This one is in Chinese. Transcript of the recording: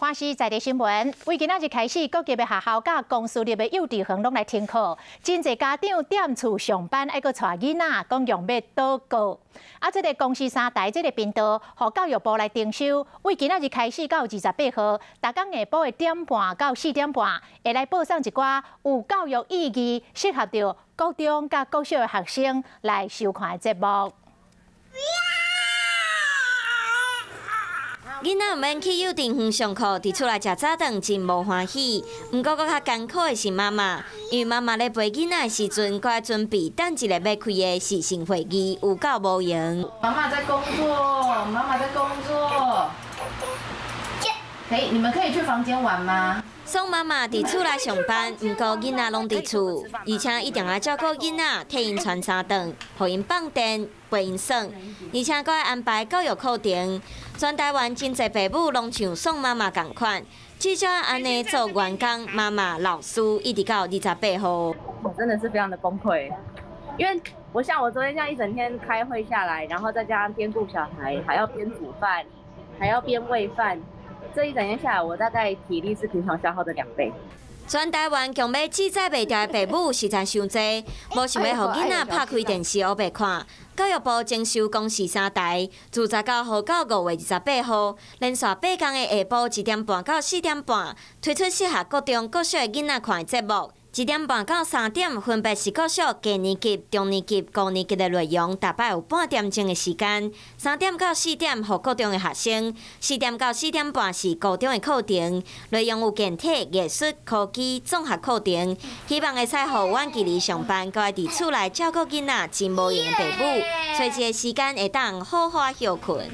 欢喜在地新闻，为今仔日开始，各级的学校甲公私立的幼稚园拢来停课，真侪家长踮厝上班，爱搁带囡仔，讲用要祷告。这个公司三台这个频道，互教育部来征收，为今仔日开始到28号，逐天下晡的点半到4点半，会来播送一寡有教育意义、适合着高中甲国小的学生来收看的节目。 囡仔毋免去幼稚园上课，伫厝内食早顿真无欢喜。毋过，搁较艰苦的是妈妈，因为妈妈咧陪囡仔的时阵，搁要准备等一个要开的视讯会议，有够无用。妈妈在工作，妈妈在工作。你们可以去房间玩吗？ 送妈妈伫厝内上班，毋过囡仔拢伫厝，而且一定要照顾囡仔，替因穿衫顿，互因放电，陪因耍，而且搁要安排教育课程。全台湾真侪父母拢像送妈妈共款，至少安尼做员工、妈妈、老师，一直到28号。我真的是非常的崩溃，因为我昨天这样一整天开会下来，然后再加上边顾小孩，还要边煮饭，还要边喂饭。 这一整天下来，我大概体力是平常消耗的2倍。全台湾强要记载袂掉的父母实在伤济，无想要互囡仔拍开电视黑白看。教育部征收公视3台，自19号到5月28号，连续8天的下晡1点半到4点半，推出适合各中各小的囡仔看的节目。 1点半到3点，分别是国小低年级、中年级、高年级的内容，大概有半点钟的时间。3点到4点，予高中的学生；4点到4点半是高中的课程，内容有健体、艺术、科技、综合课程。希望会使予晚距离上班，搁爱伫厝内照顾囡仔，真无闲的父母，找一个时间会当好好休困。